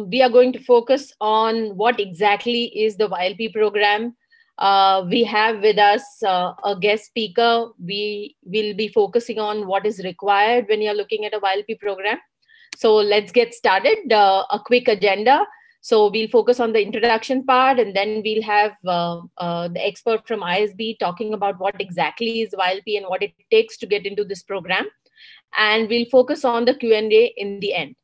we are going to focus on what exactly is the YLP program. We have with us a guest speaker. We will be focusing on what is required when you're looking at a YLP program. So let's get started. A quick agenda. So we'll focus on the introduction part, and then we'll have the expert from ISB talking about what exactly is YLP and what it takes to get into this program. And we'll focus on the Q&A in the end,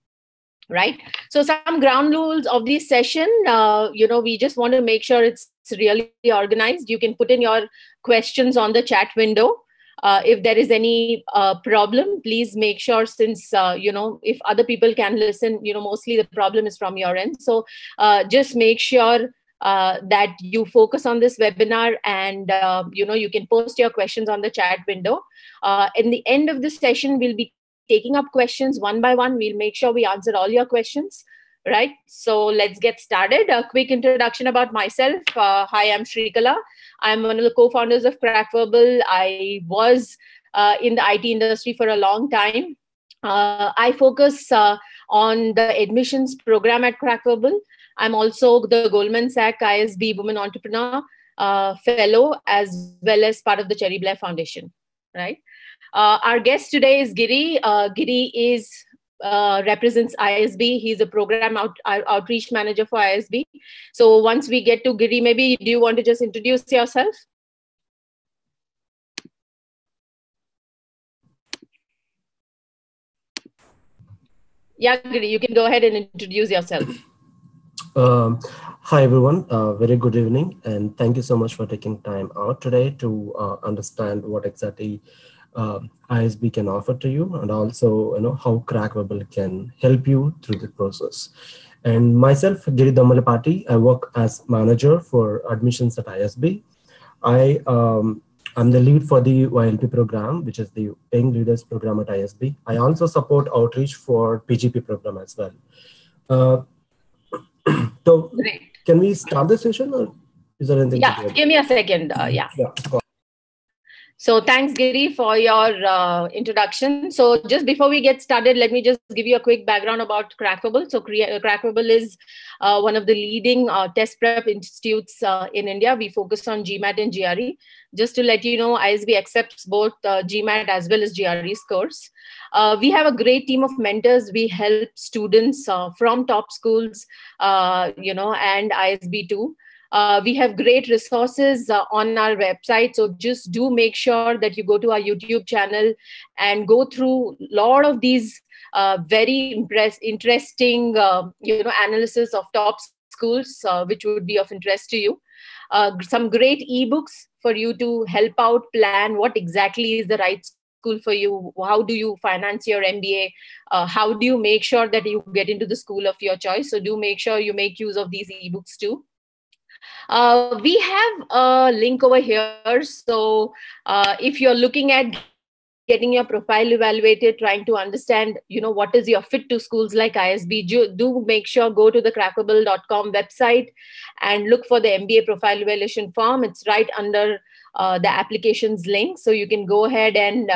right? So some ground rules of this session, we just want to make sure it's really organized. You can put in your questions on the chat window. If there is any problem, please make sure, since, if other people can listen, mostly the problem is from your end. So just make sure that you focus on this webinar, and, you can post your questions on the chat window. In the end of this session, we'll be taking up questions one by one. We'll make sure we answer all your questions, right? So let's get started. A quick introduction about myself. Hi, I'm Shrikala. I'm one of the co-founders of CrackVerbal. I was in the IT industry for a long time. I focus on the admissions program at CrackVerbal. I'm also the Goldman Sachs ISB Women Entrepreneur Fellow, as well as part of the Cherry Blair Foundation, right? Our guest today is Giri. Giri represents ISB. He's a program outreach manager for ISB. So once we get to Giri, maybe do you want to just introduce yourself? Yeah, Giri, you can go ahead and introduce yourself. Hi, everyone. Very good evening. And thank you so much for taking time out today to understand what exactly ISB can offer to you, and also how CrackVerbal can help you through the process. And myself, Giri Damalapati, I work as manager for admissions at ISB. I'm the lead for the YLP program, which is the Paying Leaders program at ISB. I also support outreach for PGP program as well. So Great. Can we start the session, or is there anything? Yeah, give me a second. Yeah. So thanks, Giri, for your introduction. So just before we get started, let me just give you a quick background about CrackVerbal. So CrackVerbal is one of the leading test prep institutes in India. We focus on GMAT and GRE. Just to let you know, ISB accepts both GMAT as well as GRE scores. We have a great team of mentors. We help students from top schools, and ISB too. We have great resources on our website. So just do make sure that you go to our YouTube channel and go through a lot of these very interesting, analysis of top schools, which would be of interest to you. Some great ebooks for you to help out plan what exactly is the right school for you. How do you finance your MBA? How do you make sure that you get into the school of your choice? So do make sure you make use of these ebooks too. We have a link over here. So if you're looking at getting your profile evaluated, trying to understand, what is your fit to schools like ISB, do make sure go to the crackverbal.com website and look for the MBA profile evaluation form. It's right under the applications link. So you can go ahead and,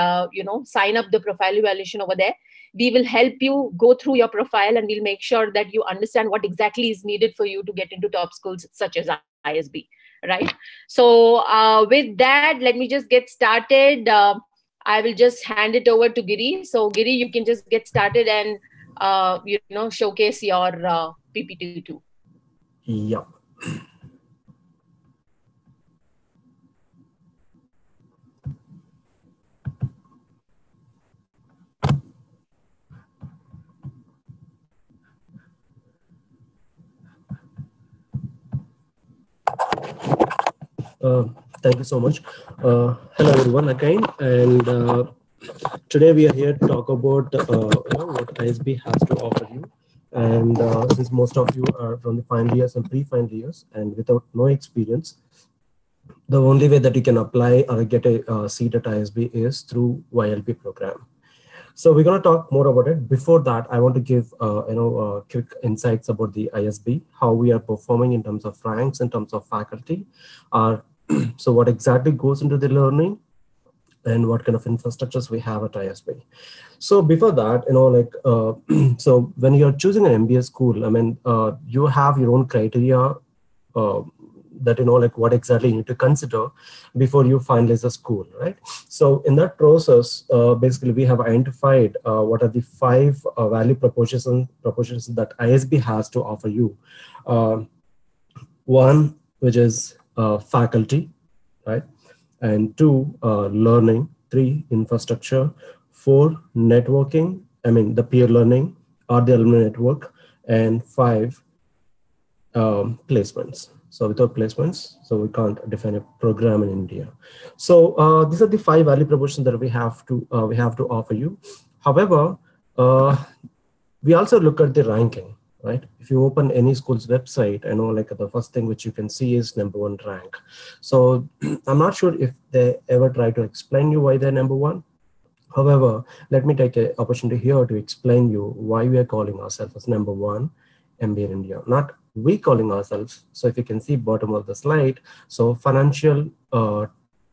sign up the profile evaluation over there. We will help you go through your profile, and we'll make sure that you understand what exactly is needed for you to get into top schools such as ISB, right? So with that, let me just get started. I will just hand it over to Giri. So Giri, you can just get started and, showcase your PPT too. Yeah. Thank you so much. Hello, everyone, again. And today we are here to talk about what ISB has to offer you. And since most of you are from the final years and pre-final years and without no experience, the only way that you can apply or get a seat at ISB is through YLP program. So we're going to talk more about it. Before that, I want to give quick insights about the ISB, how we are performing in terms of ranks, in terms of faculty. So what exactly goes into the learning, and what kind of infrastructures we have at ISB. So before that, so when you're choosing an MBA school, I mean, you have your own criteria that, like what exactly you need to consider before you finalize a school, right? So in that process, basically we have identified what are the 5 value propositions that ISB has to offer you. One, which is faculty, right? And 2, learning. 3, infrastructure. 4, networking, I mean the peer learning or the alumni network. And 5, placements. So without placements, so we can't define a program in India. So these are the 5 value propositions that we have to offer you. However, we also look at the ranking, right? If you open any school's website, I know like the first thing which you can see is #1 rank. So I'm not sure if they ever try to explain you why they're #1. However, let me take an opportunity here to explain you why we are calling ourselves as #1 MBA in India. Not we calling ourselves. So if you can see bottom of the slide, so Financial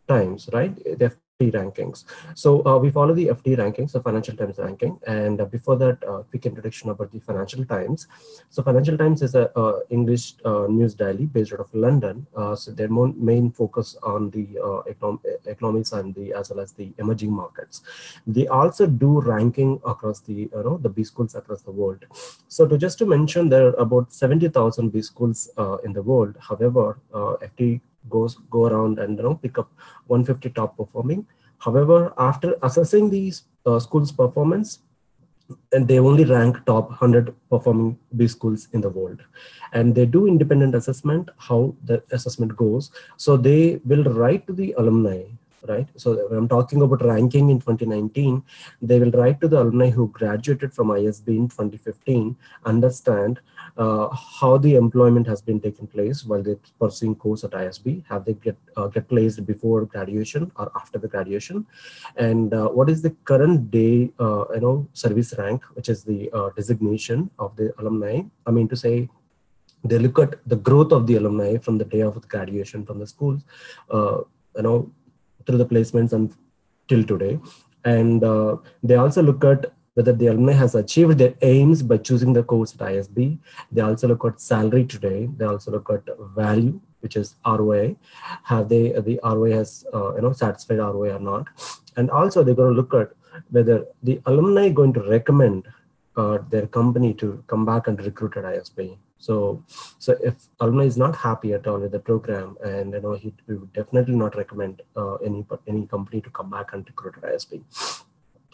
Times, right? The FT rankings. So we follow the FT rankings, the Financial Times ranking. And before that, quick introduction about the Financial Times. So Financial Times is a English news daily based out of London. So their main focus on the economics and as well as the emerging markets. They also do ranking across the the B schools across the world. So just to mention, there are about 70,000 B schools in the world. However, FT go around and pick up 150 top performing. However, after assessing these schools' performance, and they only rank top 100 performing B schools in the world, and they do independent assessment how the assessment goes. So they will write to the alumni, right? So when I'm talking about ranking in 2019, they will write to the alumni who graduated from ISB in 2015, understand how the employment has been taking place while they're pursuing course at ISB. Have they get placed before graduation or after the graduation? And what is the current day service rank, which is the designation of the alumni? I mean to say, they look at the growth of the alumni from the day of graduation from the schools, through the placements and till today. And they also look at whether the alumni has achieved their aims by choosing the course at ISB. They also look at salary today. They also look at value, which is ROI. Have the ROI has satisfied ROI or not? And also they're going to look at whether the alumni going to recommend their company to come back and recruit at ISB. So if alumni is not happy at all with the program, and he would definitely not recommend any company to come back and recruit at ISB.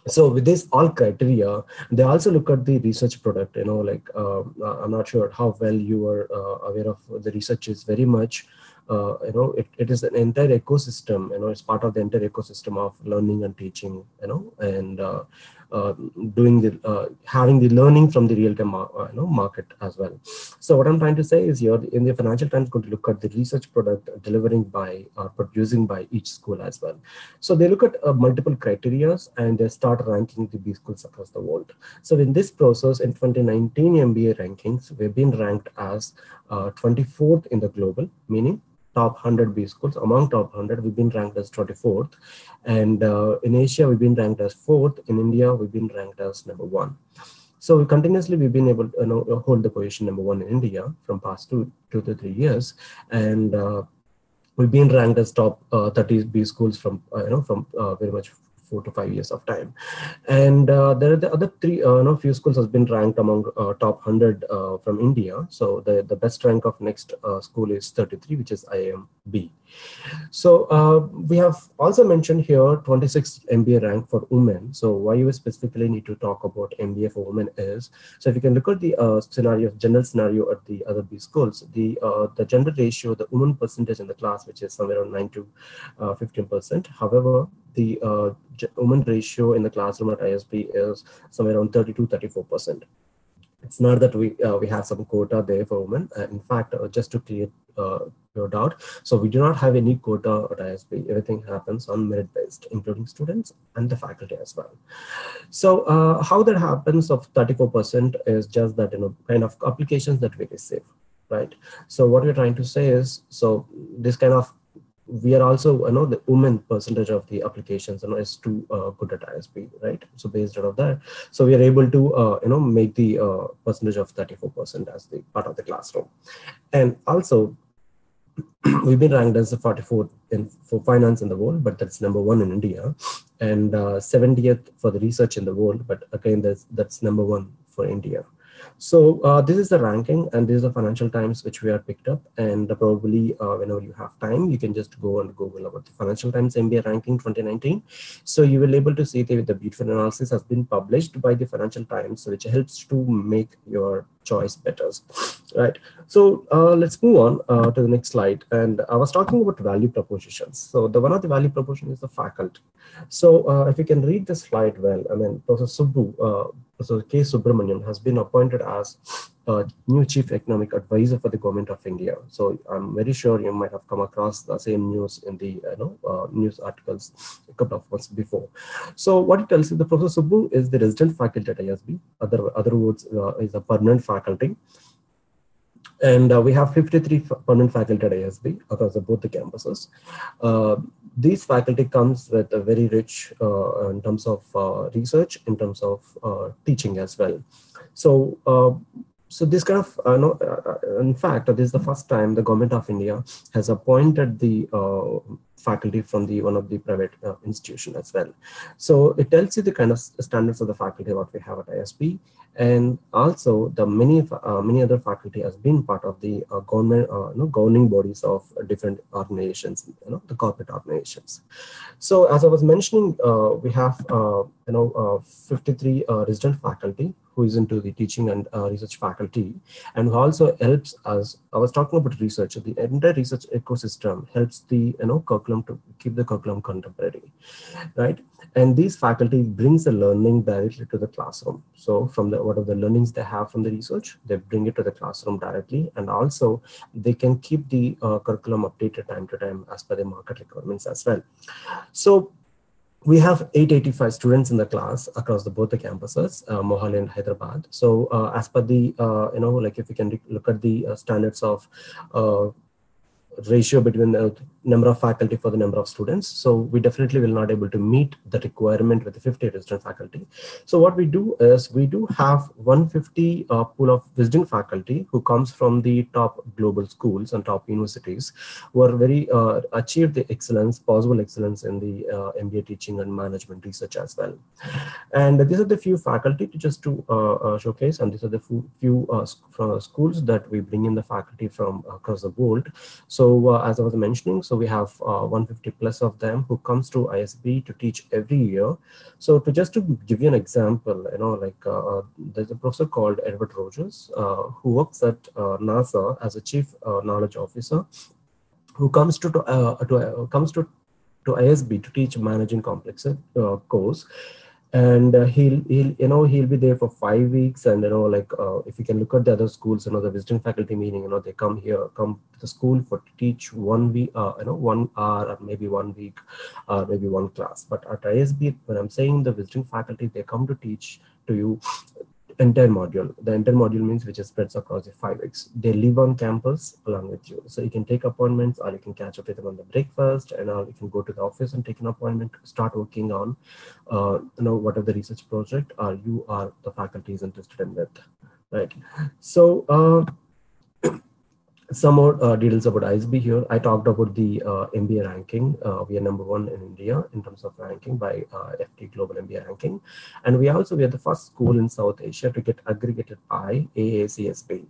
So with this all criteria, they also look at the research product. I'm not sure how well you are aware of the research is very much. It is an entire ecosystem. It's part of the entire ecosystem of learning and teaching. And doing the having the learning from the real-time market as well. So what I'm trying to say is, here in the Financial Times going to look at the research product delivering by or producing by each school as well. So they look at multiple criteria and they start ranking the B schools across the world. So in this process, in 2019 MBA rankings, we've been ranked as 24th in the global, meaning top 100 B schools. Among top 100, we've been ranked as 24th. And in Asia, we've been ranked as 4th. In India, we've been ranked as #1. So continuously, we've been able to hold the position #1 in India from past 2 to 3 years. And we've been ranked as top 30 B schools from very much 4 to 5 years of time. And there are the other few schools has been ranked among top 100 from India. So the best rank of next school is 33, which is IMB. So we have also mentioned here 26th MBA rank for women. So why you specifically need to talk about MBA for women is, so if you can look at the general scenario at the other B schools, the gender ratio, the women percentage in the class, which is somewhere around 9 to 15%. However, the women ratio in the classroom at ISB is somewhere around 32-34%. It's not that we have some quota there for women. In fact, just to clear your doubt, so we do not have any quota at ISB. Everything happens on merit based, including students and the faculty as well. So how that happens of 34% is just that kind of applications that we receive, right? So what we're trying to say is, so this kind of we are also, the women percentage of the applications, is too good at ISB, right? So based out of that, so we are able to, make the percentage of 34% as the part of the classroom. And also, we've been ranked as the 44th for finance in the world, but that's #1 in India, and 70th for the research in the world, but again, that's #1 for India. So this is the ranking, and this is the Financial Times which we are picked up. And probably whenever you have time, you can just go and Google about the Financial Times MBA ranking 2019. So you will able to see the beautiful analysis has been published by the Financial Times, which helps to make your choice better, right? So let's move on to the next slide. And I was talking about value propositions. So the one of the value proposition is the faculty. So if you can read this slide well, I mean, Professor Subbu, Professor K. Subramanian has been appointed as new Chief Economic Advisor for the Government of India. So I'm very sure you might have come across the same news in the news articles a couple of months before. So what it tells you, the Professor Subbu is the resident faculty at ISB. Other words, is a permanent faculty. And we have 53 permanent faculty at ISB across both the campuses. These faculty comes with a very rich in terms of research, in terms of teaching as well. So so this kind of, in fact, this is the first time the Government of India has appointed the faculty from one of the private institution as well. So it tells you the kind of standards of the faculty what we have at ISB, and also the many other faculty has been part of the government governing bodies of different organizations, the corporate organizations. So as I was mentioning, we have 53 resident faculty who is into the teaching and research faculty, and who also helps us. I was talking about research. The entire research ecosystem helps the curriculum to keep the curriculum contemporary, right? And these faculty brings the learning directly to the classroom. So from what are the learnings they have from the research, they bring it to the classroom directly, and also they can keep the curriculum updated time to time as per the market requirements as well. So we have 885 students in the class across both the campuses, Mohali and Hyderabad. So as per the, like if you can look at the standards of ratio between the number of faculty for the number of students. So we definitely will not able to meet the requirement with the 50 resident faculty. So what we do is we do have 150 pool of visiting faculty who comes from the top global schools and top universities who are very achieved the excellence, possible excellence in the MBA teaching and management research as well. And these are the few faculty to just to showcase, and these are the few from schools that we bring in the faculty from across the world. So as I was mentioning, so we have 150 plus of them who comes to ISB to teach every year. So to give you an example, there's a professor called Edward Rogers who works at NASA as a chief knowledge officer, who comes to ISB to teach managing complex course. And he'll be there for 5 weeks, and if you can look at the other schools, the visiting faculty meaning, they come to the school for to teach 1 week, 1 hour, or maybe 1 week, or maybe one class. But at ISB, when I'm saying the visiting faculty, they come to teach to you entire module. The entire module means which is spreads across the 5 weeks. They live on campus along with you, so you can take appointments, or you can catch up with them on the breakfast, and you can go to the office and take an appointment to start working on whatever the research project you are the faculty is interested in with, right? So some more details about ISB here. I talked about the MBA ranking. We are #1 in India in terms of ranking by FT Global MBA ranking. And we are the first school in South Asia to get aggregated by AACSB.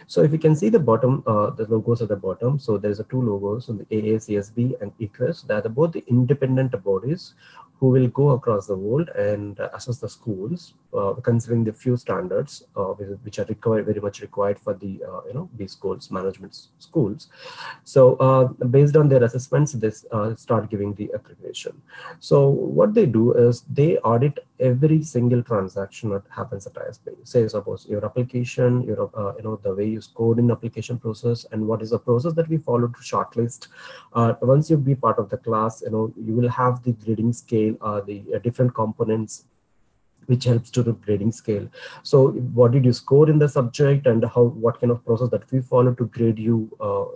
So if you can see the bottom, the logos at the bottom, so there's two logos on the AACSB and ICRIS. They are both the independent bodies who will go across the world and assess the schools, considering the few standards which are very much required for the these schools, management schools. So based on their assessments, they start giving the accreditation. So what they do is they audit every single transaction that happens at ISB. Say suppose your application, the way you scored in application process, and what is the process that we follow to shortlist. Once you be part of the class, you will have the grading scale, the different components which helps to the grading scale. So what did you score in the subject, and what kind of process that we follow to grade you,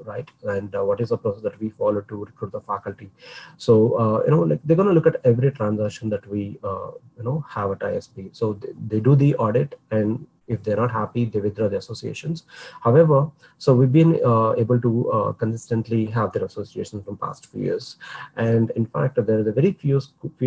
right? And what is the process that we follow to recruit the faculty? So like they're going to look at every transaction that we have at ISB. So they do the audit, and if they're not happy, they withdraw the associations. However, so we've been able to consistently have their associations from past few years. And in fact, there are the very few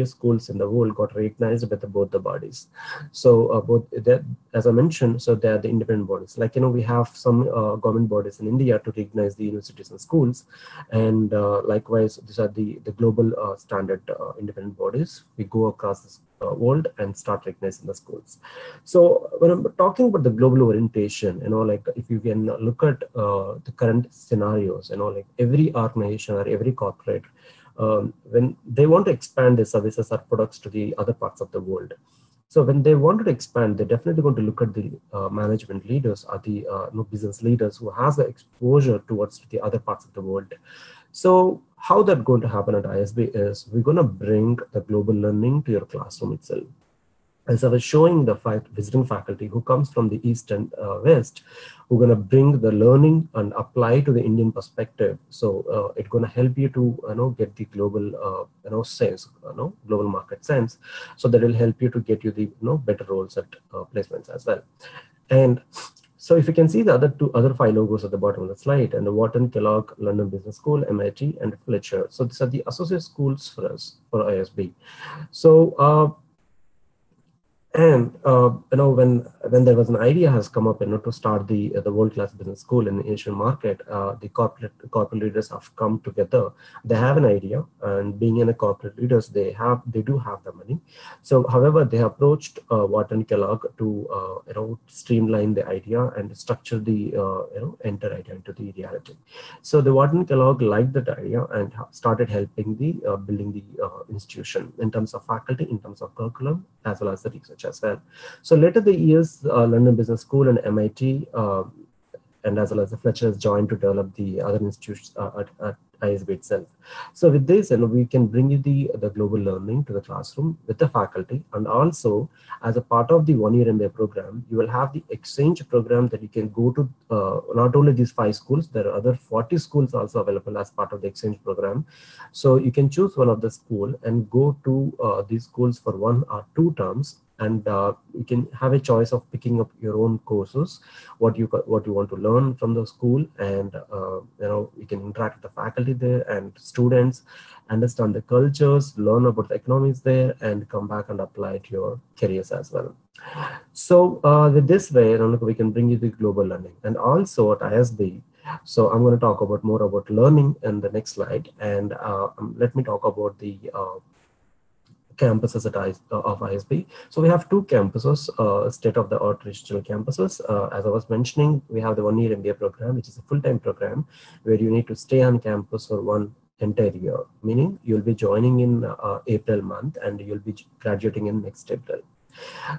schools in the world got recognized by both the bodies. So both that, as I mentioned, so they are the independent bodies. Like, we have some government bodies in India to recognize the universities and schools. And likewise, these are the global standard independent bodies. We go across this world and start recognizing the schools. So when I'm talking about the global orientation, like if you can look at the current scenarios, like every organization or every corporate, when they want to expand their services or products to the other parts of the world. So when they wanted to expand, they're definitely going to look at the management leaders or the business leaders who has the exposure towards the other parts of the world. So how that's going to happen at ISB is we're going to bring the global learning to your classroom itself. As I was showing the visiting faculty who comes from the East and West, who are going to bring the learning and apply to the Indian perspective. So it's going to help you to get the global sense, global market sense. So that will help you to get you the better roles at placements as well. And so if you can see the other five logos at the bottom of the slide, and the Wharton, Kellogg, London Business School, MIT, and Fletcher. So these are the associate schools for us for ISB. So and when there was an idea has come up, to start the world-class business school in the Asian market, the corporate leaders have come together. They have an idea, and being in a corporate leaders, they do have the money. So, however, they approached Wharton Kellogg to streamline the idea and structure the enter idea into the reality. So the Wharton Kellogg liked that idea and started helping the building the institution in terms of faculty, in terms of curriculum, as well as the research as well. So later the years, London Business School and MIT and as well as the Fletcher has joined to develop the other institutions at ISB itself. So with this, we can bring you the global learning to the classroom with the faculty, and also as a part of the one-year MBA program, you will have the exchange program that you can go to not only these 5 schools, there are other 40 schools also available as part of the exchange program. So you can choose one of the school and go to these schools for 1 or 2 terms. And you can have a choice of picking up your own courses, what you want to learn from the school, and you can interact with the faculty there and students, understand the cultures, learn about the economics there, and come back and apply it to your careers as well. So with this way, we can bring you the global learning. And also at ISB, so I'm going to talk about more about learning in the next slide, and let me talk about the campuses of ISB. So we have 2 campuses, state-of-the-art regional campuses. As I was mentioning, we have the one-year MBA program, which is a full-time program where you need to stay on campus for 1 entire year, meaning you'll be joining in April month and you'll be graduating in next April.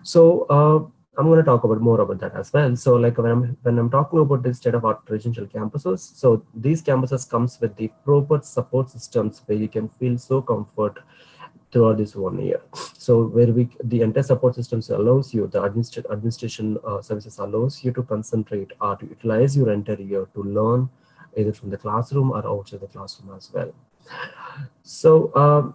So I'm going to talk about more about that as well. So like when I'm talking about the state-of-art residential campuses, so these campuses comes with the proper support systems where you can feel so comfort throughout this 1 year. So where the entire support systems allows you, the administration services allows you to concentrate or to utilize your entire year to learn either from the classroom or outside the classroom as well. So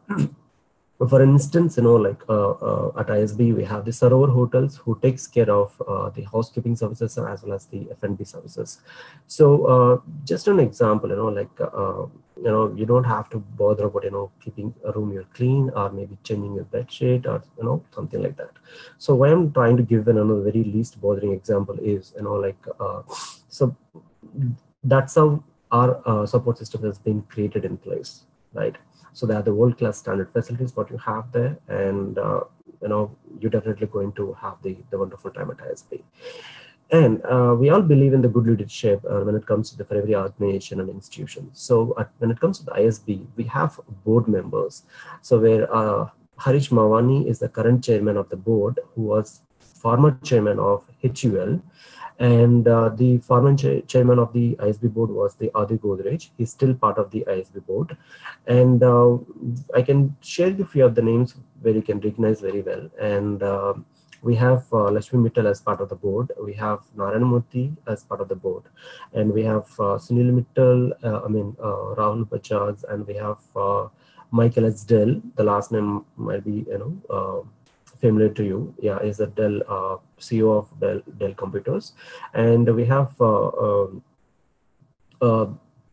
for instance, like at ISB, we have the server hotels who takes care of the housekeeping services as well as the F&B services. So just an example, like you don't have to bother about keeping a room you're clean or maybe changing your bed sheet or something like that. So what I'm trying to give another very least bothering example is so that's how our support system has been created in place, right? So they are the world-class standard facilities what you have there, and you're definitely going to have the wonderful time at ISB. And we all believe in the good leadership when it comes to for every organization and institution. So when it comes to the ISB, we have board members. So where Harish Mawani is the current chairman of the board, who was former chairman of HUL. And the former chairman of the ISB board was the Adi Godrej. He's still part of the ISB board. And I can share you a few of the names where you can recognize very well. And we have Lakshmi Mittal as part of the board. We have Narayanamurthy as part of the board, and we have Sunil Mittal. Rahul Bajaj, and we have Michael S. Dell. The last name might be familiar to you. Yeah, is the Dell CEO of Dell Computers, and we have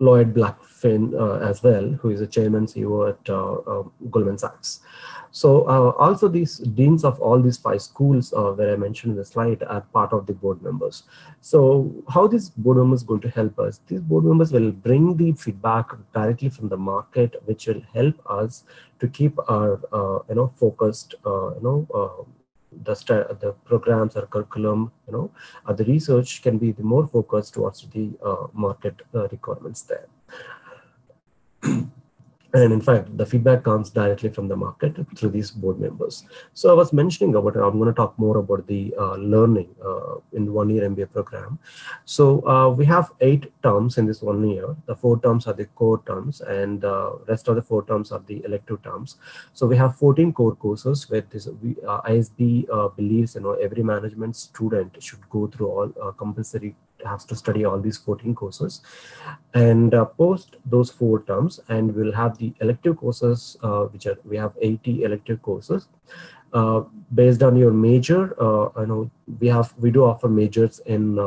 Lloyd Blackfin as well, who is the chairman CEO at Goldman Sachs. So also these deans of all these 5 schools where I mentioned in the slide are part of the board members. So how these board members going to help us? These board members will bring the feedback directly from the market, which will help us to keep our focused the programs or curriculum, the research can be the more focused towards the market requirements there. And in fact, the feedback comes directly from the market through these board members. So I was mentioning about, I'm going to talk more about the learning in 1-year MBA program. So we have 8 terms in this 1 year. The 4 terms are the core terms, and rest of the 4 terms are the elective terms. So we have 14 core courses where this ISB believes every management student should go through all compulsory, has to study all these 14 courses, and post those 4 terms, and we'll have the elective courses, we have 80 elective courses based on your major. We do offer majors in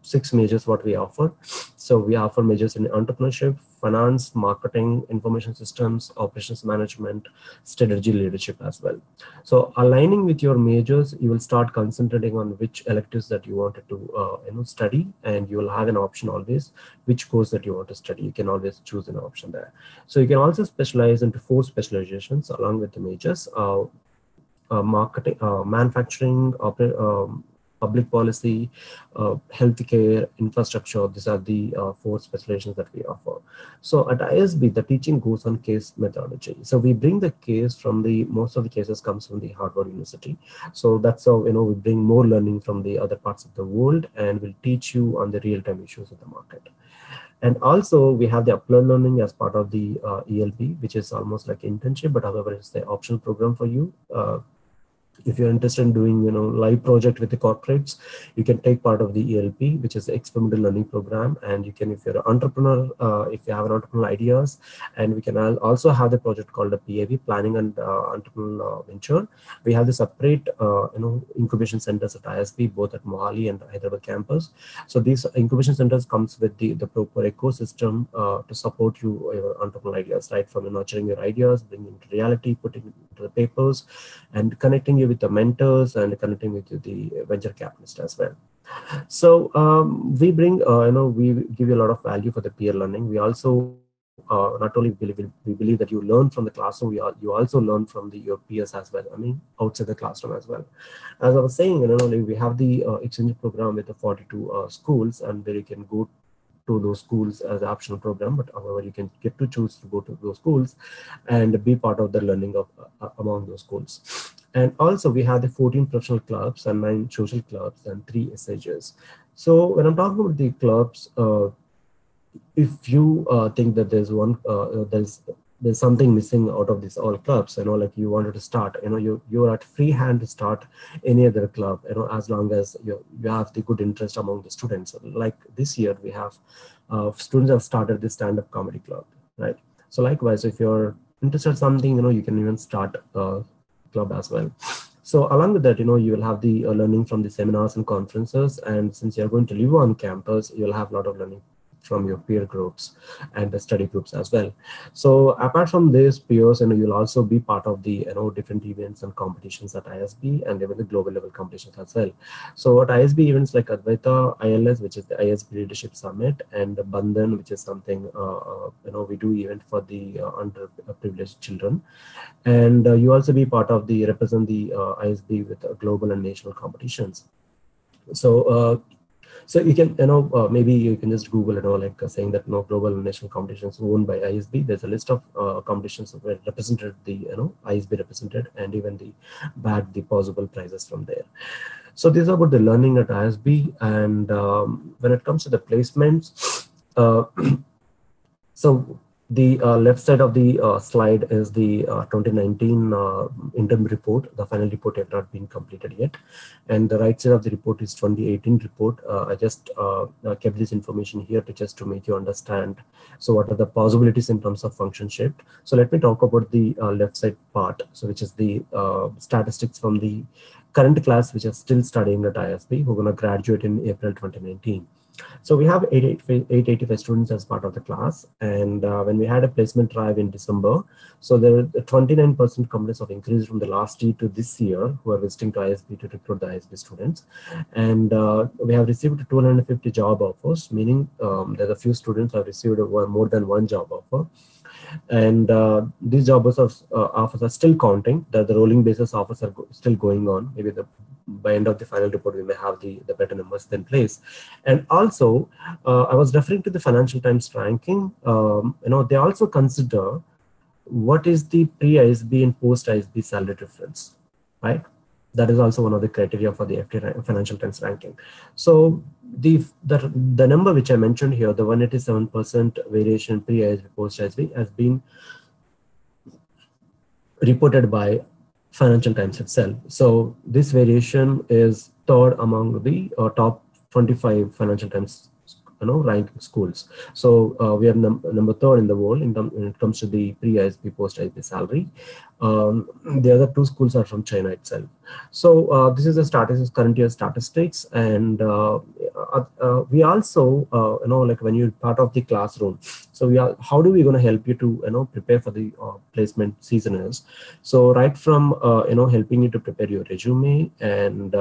6 majors what we offer. So we offer majors in entrepreneurship, finance, marketing, information systems, operations management, strategy, leadership as well. So aligning with your majors, you will start concentrating on which electives that you wanted to study, and you will have an option always which course that you want to study. You can always choose an option there. So you can also specialize into 4 specializations along with the majors. Marketing, manufacturing, public policy, healthcare, infrastructure. These are the 4 specializations that we offer. So at ISB, the teaching goes on case methodology. So we bring the case from most of the cases comes from the Harvard University. So that's how we bring more learning from the other parts of the world, and we'll teach you on the real-time issues of the market. And also we have the applied learning as part of the YLP, which is almost like internship, but however it's the optional program for you. If you're interested in doing live project with the corporates, you can take part of the YLP, which is the experimental learning program. And you can, if you're an entrepreneur, if you have an entrepreneurial ideas, and we can also have the project called the PAV, Planning and Entrepreneurial Venture. We have the separate incubation centers at ISB, both at Mohali and Hyderabad campus. So these incubation centers comes with the proper ecosystem to support your entrepreneurial ideas, right from nurturing your ideas, bringing into reality, putting into the papers, and connecting you with the mentors and connecting with the venture capitalists as well. So we bring, we give you a lot of value for the peer learning. We also not only we believe that you learn from the classroom, you also learn from your peers as well. Outside the classroom as well. As I was saying, we have the exchange program with the 42 schools, and where you can go to those schools as an optional program, but however you can get to choose to go to those schools and be part of the learning of among those schools. And also we have the 14 professional clubs and 9 social clubs and 3 SHs. So when I'm talking about the clubs, if you think that there's there's something missing out of these all clubs, like you wanted to start, you're at free hand to start any other club, as long as you have the good interest among the students. Like this year we have students have started this stand-up comedy club, right? So likewise, if you're interested in something, you can even start a club as well. So along with that, you will have the learning from the seminars and conferences, and since you're going to live on campus, you'll have a lot of learning from your peer groups and the study groups as well. So apart from this peers, you'll also be part of the different events and competitions at ISB, and even the global level competitions as well. So at ISB events like Advaita ILS, which is the ISB Leadership Summit, and Bandhan, which is something we do event for the underprivileged children, and you also be part of the represent the ISB with global and national competitions. So so you can, maybe you can just Google, saying that global and national competitions owned by ISB. There's a list of competitions where represented the, ISB represented, and even the bagged the possible prizes from there. So these are about the learning at ISB. And when it comes to the placements, so The left side of the slide is the 2019 interim report. The final report has not been completed yet. And the right side of the report is 2018 report. I just kept this information here to make you understand. So what are the possibilities in terms of function shift? So let me talk about the left side part, so which is the statistics from the current class, which is still studying at ISB, who are going to graduate in April 2019. So we have 885 students as part of the class. And when we had a placement drive in December, so there were 29% companies of increase from the last year to this year who are visiting to ISB to recruit the ISB students. And we have received 250 job offers, meaning there's a few students have received more than one job offer. And these job offers are still counting. The rolling basis offers are still going on. Maybe by end of the final report, we may have the better numbers in place. And also, I was referring to the Financial Times ranking. They also consider what is the pre-ISB and post-ISB salary difference, right? That is also one of the criteria for the FT Financial Times ranking. So the number which I mentioned here, the 187% variation pre-ISB, post-ISB, has been reported by Financial Times itself. So this variation is third among the top 25 Financial Times ranked schools. So we are number third in the world when it comes to the pre-ISB, post-ISB salary. The other two schools are from China itself. So this is the statistics, current year statistics. And we also, like when you're part of the classroom, so how do we going to help you to, prepare for the placement season is. So right from, helping you to prepare your resume and,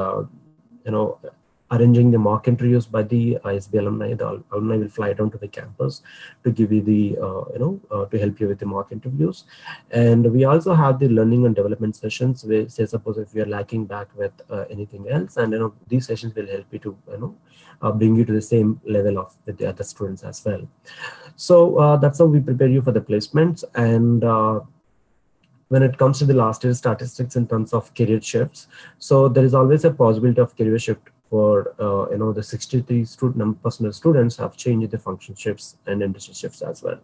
arranging the mock interviews by the ISB alumni. The alumni will fly down to the campus to give you the, to help you with the mock interviews. And we also have the learning and development sessions where, say, suppose if you are lacking back with anything else, and these sessions will help you to, bring you to the same level of with the other students as well. So that's how we prepare you for the placements. And when it comes to the last year statistics in terms of career shifts, so there is always a possibility of career shift for the 63% of students have changed the function shifts and industry shifts as well.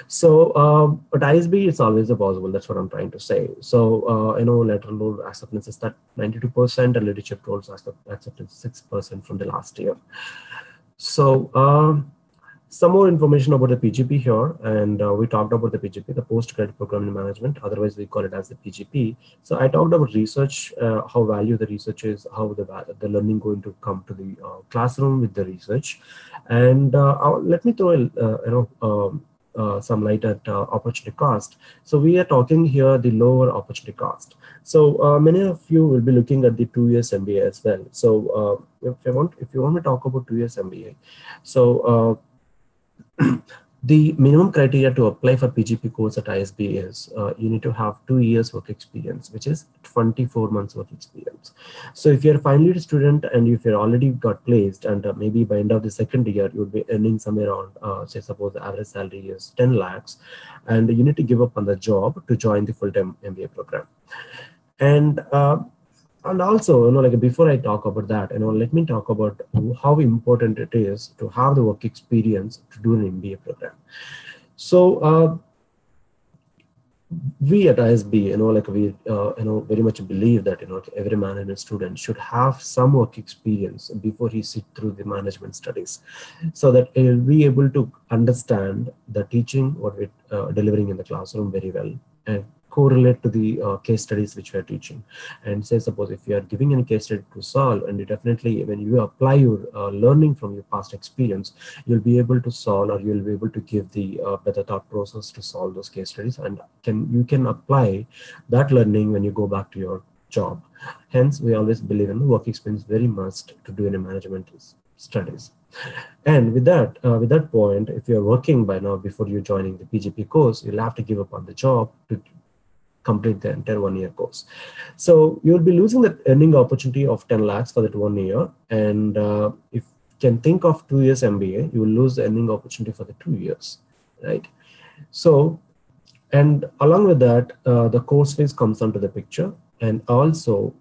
So but ISB, it's always a possible. That's what I'm trying to say. So lateral role acceptance is that 92%, and leadership roles acceptance 6% from the last year. So some more information about the PGP here, and we talked about the PGP, the Postgraduate Program in Management, otherwise we call it as the PGP. So I talked about research, how value the research is, how the learning going to come to the classroom with the research. And let me throw some light at opportunity cost. So we are talking here the lower opportunity cost. So many of you will be looking at the 2 years MBA as well. So if you want to talk about 2 years MBA, so the minimum criteria to apply for PGP course at ISB is you need to have 2 years work experience, which is 24 months work experience. So if you're a final year student and if you're already got placed, and maybe by end of the second year, you would be earning somewhere around, say, suppose the average salary is 10 lakhs, and you need to give up on the job to join the full-time MBA program. And also, like before I talk about that, let me talk about how important it is to have the work experience to do an MBA program. So we at ISB, like we, very much believe that, every management student should have some work experience before he sit through the management studies, so that he'll be able to understand the teaching, what we're delivering in the classroom very well, and correlate to the case studies which we are teaching. And say, suppose if you are giving any case study to solve, and you definitely, when you apply your learning from your past experience, you'll be able to solve, or you'll be able to give the better thought process to solve those case studies, and you can apply that learning when you go back to your job. Hence, we always believe in the work experience very must to do any management studies. And with that point, if you're working by now before you're joining the PGP course, you'll have to give up on the job to complete the entire 1 year course. So you'll be losing that earning opportunity of 10 lakhs for that 1 year. And if you can think of 2 years MBA, you will lose the earning opportunity for the 2 years, right? So, and along with that, the course fees comes onto the picture, and also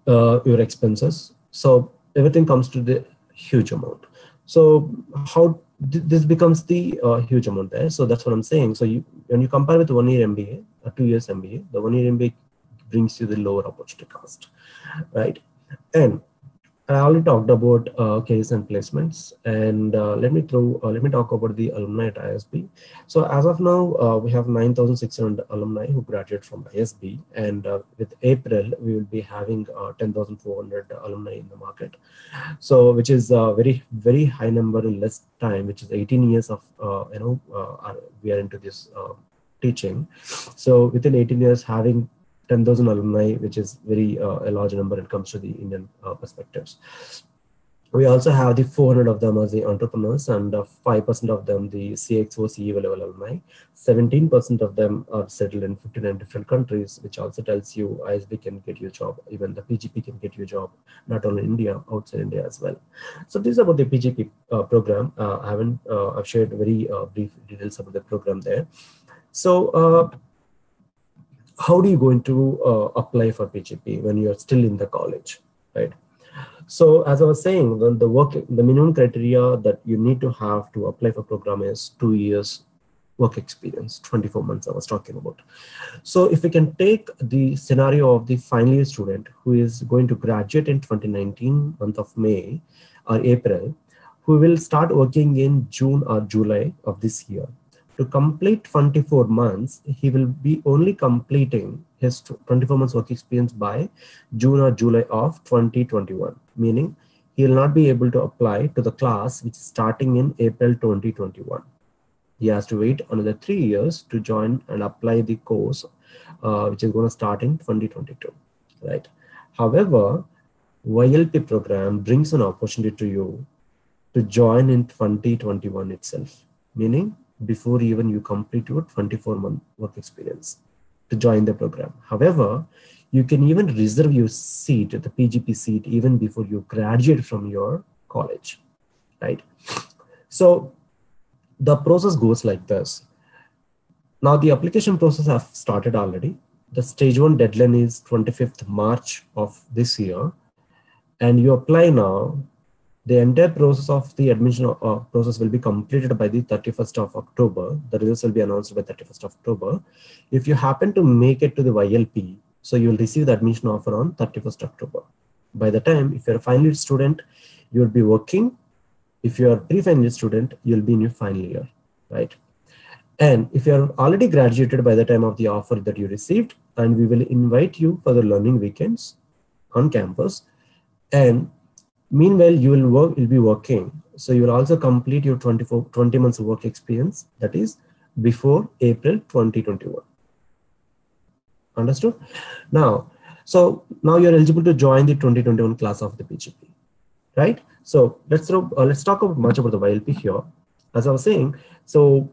your expenses. So everything comes to the huge amount. So how this becomes the huge amount there. So that's what I'm saying. So when you compare with 1 year MBA or 2 years MBA, the 1 year MBA brings you the lower opportunity cost, right? And I already talked about cases and placements, and let me talk about the alumni at ISB. So as of now, we have 9,600 alumni who graduate from ISB, and with April we will be having 10,400 alumni in the market. So which is a very high number in less time, which is 18 years of we are into this teaching. So within 18 years, having 10,000 alumni, which is very a large number when it comes to the Indian perspectives. We also have the 400 of them as the entrepreneurs, and 5% of them the CXO, CEO level alumni. 17% of them are settled in 59 different countries, which also tells you ISB can get you a job. Even the PGP can get you a job, not only in India, outside India as well. So this is about the PGP program. I've shared very brief details about the program there. So how do you going to apply for PGP when you're still in the college, right? So as I was saying, the minimum criteria that you need to have to apply for program is 2 years work experience, 24 months I was talking about. So if we can take the scenario of the final year student who is going to graduate in 2019, month of May or April, who will start working in June or July of this year. To complete 24 months, he will be only completing his 24 months work experience by June or July of 2021, meaning he will not be able to apply to the class which is starting in April 2021. He has to wait another 3 years to join and apply the course, which is going to start in 2022, right? However, YLP program brings an opportunity to you to join in 2021 itself, meaning before even you complete your 24-month work experience to join the program. However, you can even reserve your seat, the PGP seat, even before you graduate from your college, right? So the process goes like this. Now the application process has started already. The stage 1 deadline is 25th March of this year, and you apply now. The entire process of the admission process will be completed by the 31st of October. The results will be announced by 31st of October. If you happen to make it to the YLP, so you will receive the admission offer on 31st October. By the time, if you're a final year student, you will be working. If you're a pre-final year student, you'll be in your final year, right? And if you're already graduated by the time of the offer that you received, and we will invite you for the learning weekends on campus, and meanwhile, you'll be working. So you will also complete your 20 months of work experience, that is before April 2021. Understood? Now you're eligible to join the 2021 class of the PGP, right? So let's talk about much about the YLP here. As I was saying, so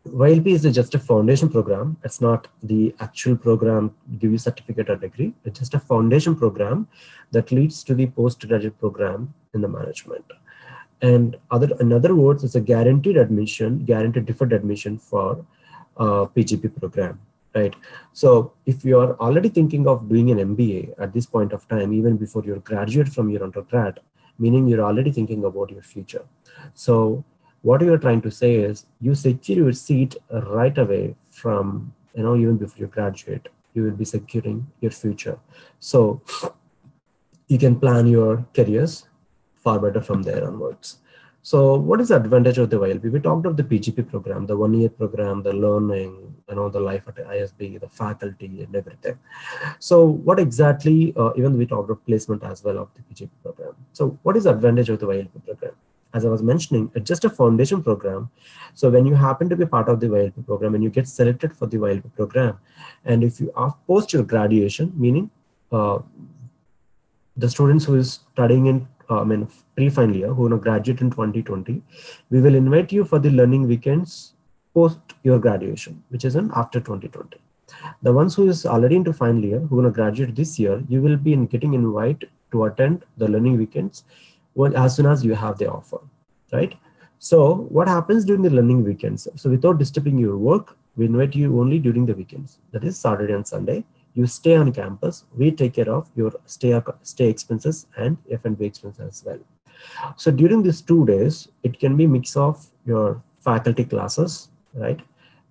YLP is just a foundation program. It's not the actual program to give you certificate or degree. It's just a foundation program that leads to the postgraduate program in the management. And in other words, it's a guaranteed deferred admission for PGP program, right? So if you are already thinking of doing an MBA at this point of time, even before you graduate from your undergrad, meaning you're already thinking about your future. So what you're trying to say is you secure your seat right away from, even before you graduate, you will be securing your future. So you can plan your careers far better from there onwards. So what is the advantage of the YLP? We talked of the PGP program, the 1 year program, the learning, the life at the ISB, the faculty and everything. So what exactly, even we talked of placement as well of the PGP program. So what is the advantage of the YLP program? As I was mentioning, it's just a foundation program. So when you happen to be part of the YLP program and you get selected for the YLP program, and if you are post your graduation, meaning the students who is studying in pre-final year, who will graduate in 2020, we will invite you for the learning weekends post your graduation, which is after 2020. The ones who is already into final year, who will graduate this year, you will be getting invited to attend the learning weekends as soon as you have the offer, right? So what happens during the learning weekends? So without disturbing your work, we invite you only during the weekends. That is Saturday and Sunday. You stay on campus. We take care of your stay expenses and F&B expenses as well. So during these 2 days, it can be a mix of your faculty classes, right?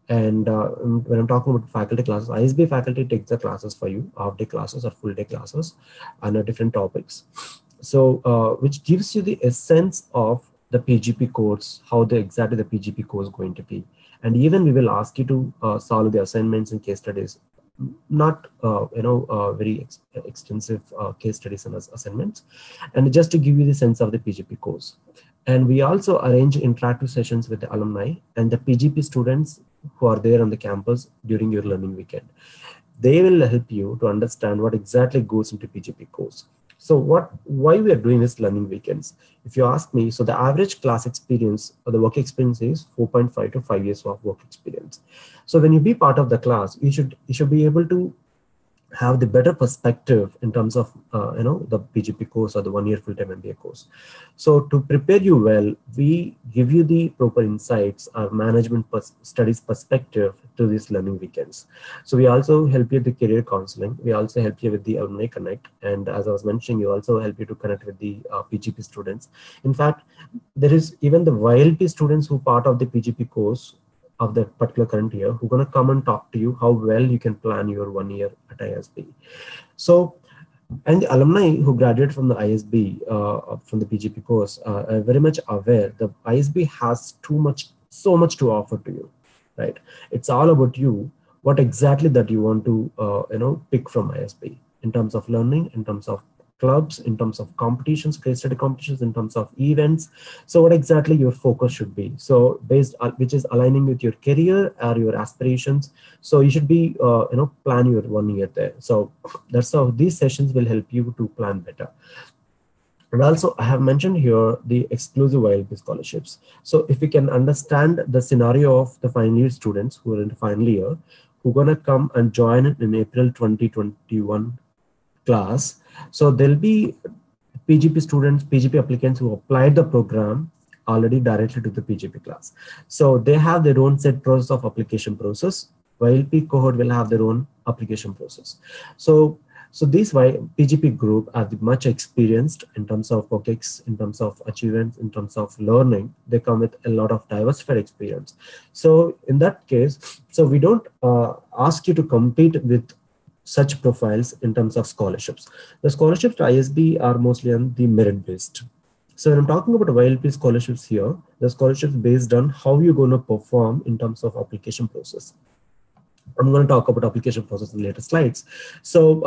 And when I'm talking about faculty classes, ISB faculty takes the classes for you, half-day classes or full-day classes on different topics. So which gives you the essence of the PGP course, how exactly the PGP course is going to be. And even we will ask you to solve the assignments and case studies, not very extensive case studies and assignments, and just to give you the sense of the PGP course. And we also arrange interactive sessions with the alumni and the PGP students who are there on the campus during your learning weekend. They will help you to understand what exactly goes into PGP course. So why we are doing this learning weekends? If you ask me, so the average class experience or the work experience is 4.5 to 5 years of work experience. So when you be part of the class, you should be able to have the better perspective in terms of the PGP course or the 1-year full-time MBA course. So to prepare you well, we give you the proper insights, our management studies perspective to these learning weekends. So we also help you with the career counseling. We also help you with the alumni connect, and as I was mentioning, we also help you to connect with the PGP students. In fact, there is even the YLP students who part of the PGP course of that particular current year who are going to come and talk to you how well you can plan your 1 year at ISB. So, and the alumni who graduate from the ISB, from the PGP course, are very much aware the ISB has so much to offer to you, right? It's all about you, what exactly that you want to, pick from ISB in terms of learning, in terms of clubs, in terms of competitions, case study competitions, in terms of events. So what exactly your focus should be. So based on which is aligning with your career or your aspirations. So you should be, plan your 1 year there. So that's how these sessions will help you to plan better. And also I have mentioned here the exclusive YLP scholarships. So if we can understand the scenario of the final year students who are in the final year, who are going to come and join in April 2021 class. So there'll be PGP students, PGP applicants who applied the program already directly to the PGP class. So they have their own set process of application process. YLP cohort will have their own application process. So this PGP group are much experienced in terms of OKEX, in terms of achievements, in terms of learning. They come with a lot of diversified experience. So in that case, so we don't ask you to compete with such profiles in terms of scholarships. The scholarships to ISB are mostly on the merit based. So when I'm talking about YLP scholarships here, the scholarships based on how you're going to perform in terms of application process. I'm going to talk about application process in later slides. So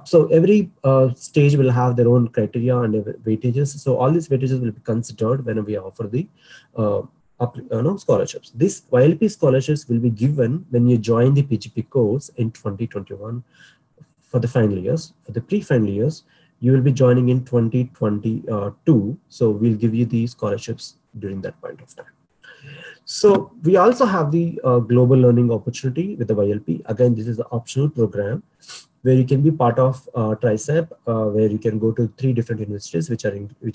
so every stage will have their own criteria and weightages. So all these weightages will be considered when we offer the scholarships. These YLP scholarships will be given when you join the PGP course in 2021 for the final years. For the pre-final years, you will be joining in 2022. So we'll give you the scholarships during that point of time. So we also have the global learning opportunity with the YLP. Again, this is an optional program where you can be part of TRICEP, where you can go to 3 different universities, which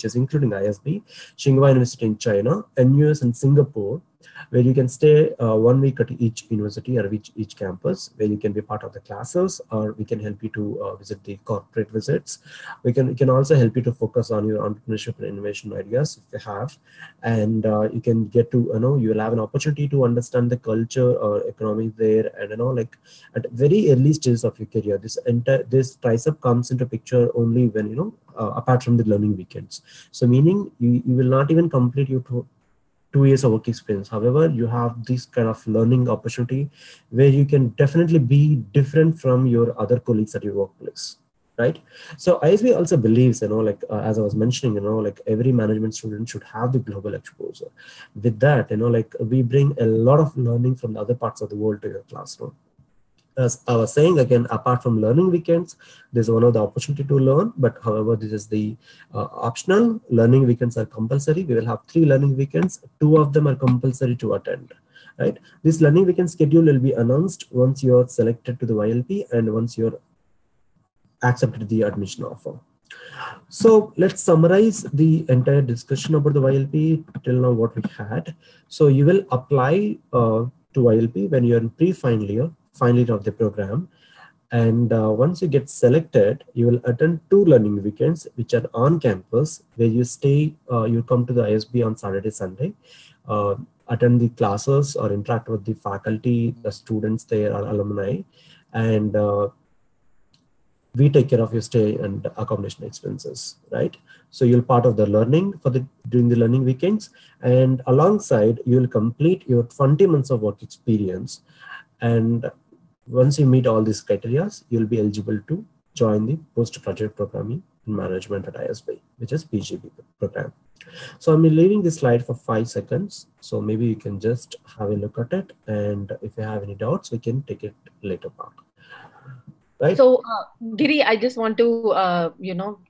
is including ISB, Tsinghua University in China, NUS in Singapore, where you can stay 1 week at each university or each campus, where you can be part of the classes, or we can help you to visit the corporate visits. We can also help you to focus on your entrepreneurship and innovation ideas if you have, and you can get to you will have an opportunity to understand the culture or economy there, and like at very early stages of your career. This TRICEP comes into picture only when apart from the learning weekends. So meaning you will not even complete your 2 years of work experience. However, you have this kind of learning opportunity where you can definitely be different from your other colleagues at your workplace, right? So ISB also believes, as I was mentioning, like every management student should have the global exposure. With that, we bring a lot of learning from the other parts of the world to your classroom. As I was saying, again, apart from learning weekends, there's one of the opportunity to learn, but however, this is the optional. Learning weekends are compulsory. We will have 3 learning weekends. 2 of them are compulsory to attend, right? This learning weekend schedule will be announced once you're selected to the YLP and once you're accepted the admission offer. So let's summarize the entire discussion about the YLP till now what we had. So you will apply to YLP when you're in pre-final year of the program. And once you get selected, you will attend 2 learning weekends, which are on campus, where you stay, you come to the ISB on Saturday, Sunday, attend the classes or interact with the faculty, the students there or alumni, and we take care of your stay and accommodation expenses, right? So you'll part of the learning during the learning weekends, and alongside you'll complete your 20 months of work experience. And once you meet all these criteria, you'll be eligible to join the postgraduate programming in management at ISB, which is PGP program. So I'm leaving this slide for 5 seconds. So maybe you can just have a look at it. And if you have any doubts, we can take it later part. Right. So, Giri, I just want to,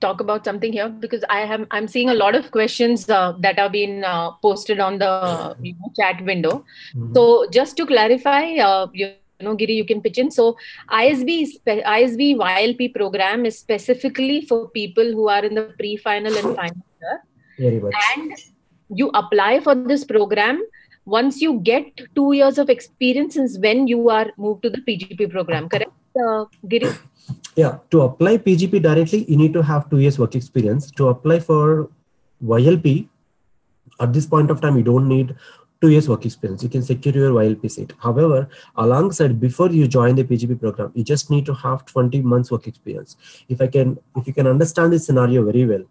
talk about something here, because I'm seeing a lot of questions that have been posted on the chat window. Mm-hmm. So, just to clarify, Giri, you can pitch in. So, ISB YLP program is specifically for people who are in the pre-final and final year. Very much. And you apply for this program once you get 2 years of experience since when you are moved to the PGP program, correct? Giri? Yeah, to apply PGP directly, you need to have 2 years work experience. To apply for YLP, at this point of time, you don't need 2 years work experience. You can secure your YLP seat. However, alongside, before you join the PGP program, you just need to have 20 months work experience. If you can understand this scenario very well,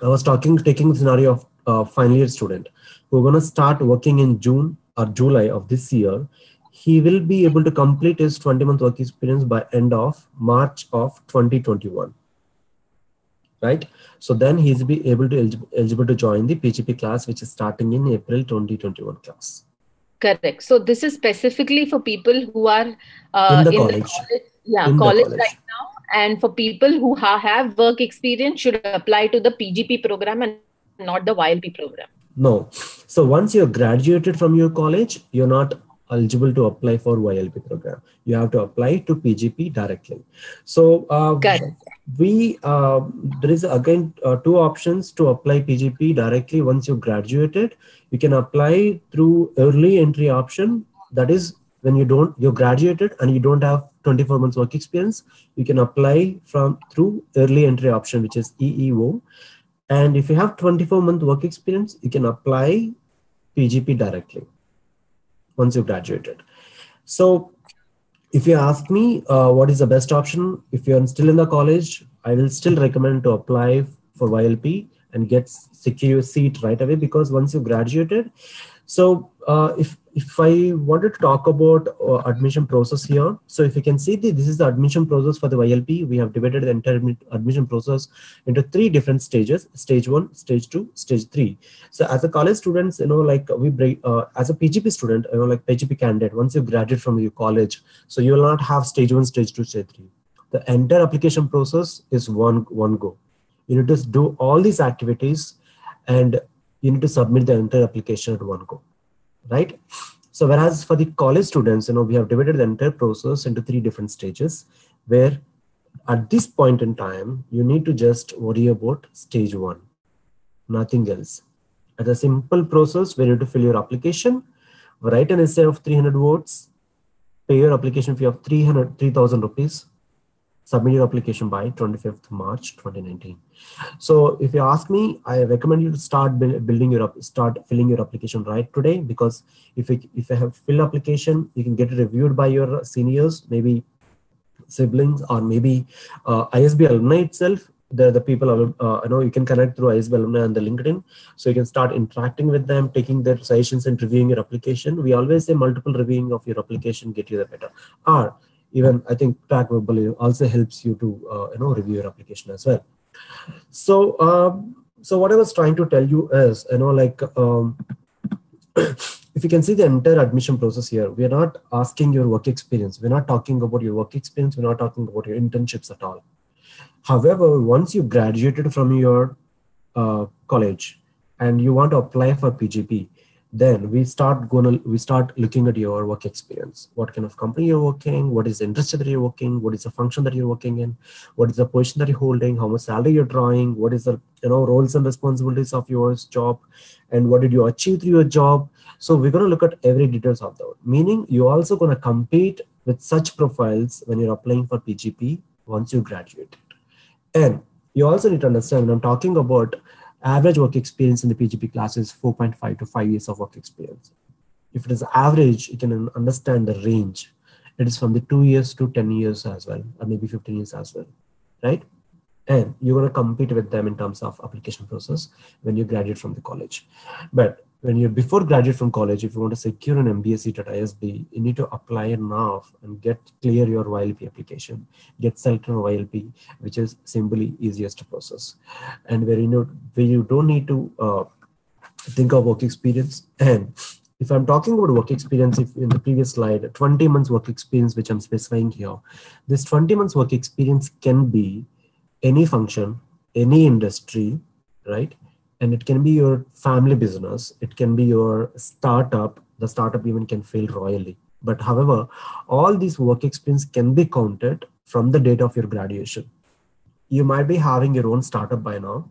I was taking the scenario of a final year student who are going to start working in June or July of this year. He will be able to complete his 20-month work experience by end of March of 2021, right? So then he's be able to eligible to join the PGP class, which is starting in April 2021 class. Correct. So this is specifically for people who are in the college. College right now, and for people who have work experience should apply to the PGP program and not the YLP program. No. So once you're graduated from your college, you're not eligible to apply for YLP program. You have to apply to PGP directly. So there is again 2 options to apply PGP directly. Once you graduated, you can apply through early entry option. That is when you're graduated and you don't have 24 months work experience, you can apply through early entry option, which is EEO. And if you have 24-month work experience, you can apply PGP directly once you graduated. So if you ask me what is the best option, if you're still in the college, I will still recommend to apply for YLP and secure your seat right away, because once you graduated. So if I wanted to talk about admission process here, so if you can see this is the admission process for the YLP. We have divided the entire admission process into 3 different stages: stage 1, stage 2, stage 3. So as a college students, like we break as a PGP student, like PGP candidate, once you graduate from your college, so you will not have stage 1, stage 2, stage 3. The entire application process is one go. You need to do all these activities and you need to submit the entire application at one go, right? So whereas for the college students, we have divided the entire process into 3 different stages, where at this point in time, you need to just worry about stage 1, nothing else. It's a simple process where you need to fill your application, write an essay of 300 words, pay your application fee of 3,000 rupees, submit your application by 25th March 2019. So if you ask me, I recommend you to start filling your application right today, because if you have filled application, you can get it reviewed by your seniors, maybe siblings, or maybe ISB alumni itself. They're the people you can connect through ISB alumni on the LinkedIn, so you can start interacting with them, taking their suggestions and reviewing your application. We always say multiple reviewing of your application get you the better. Or even I think CrackVerbal also helps you to review your application as well. So what I was trying to tell you is, if you can see the entire admission process here, we are not asking your work experience. We're not talking about your work experience. We're not talking about your internships at all. However, once you graduated from your college and you want to apply for PGP, then we start looking at your work experience. What kind of company you're working, what is the industry that you're working, what is the function that you're working in, what is the position that you're holding, how much salary you're drawing, what is the roles and responsibilities of your job, and what did you achieve through your job. So we're going to look at every details of that. Meaning you're also going to compete with such profiles when you're applying for PGP once you graduate. And you also need to understand, when I'm talking about average work experience in the PGP class is 4.5 to 5 years of work experience. If it is average, you can understand the range. It is from the 2 years to 10 years as well, or maybe 15 years as well, right? And you're going to compete with them in terms of application process when you graduate from the college. But when you're before graduate from college, if you want to secure an MBA seat at ISB, you need to apply now and get clear your YLP application, get selected on YLP, which is simply easiest process. And where you don't need to think of work experience. And if I'm talking about work experience, if in the previous slide, 20 months work experience, which I'm specifying here, this 20 months work experience can be any function, any industry, right? And it can be your family business. It can be your startup. The startup even can fail royally. But however, all these work experience can be counted from the date of your graduation. You might be having your own startup by now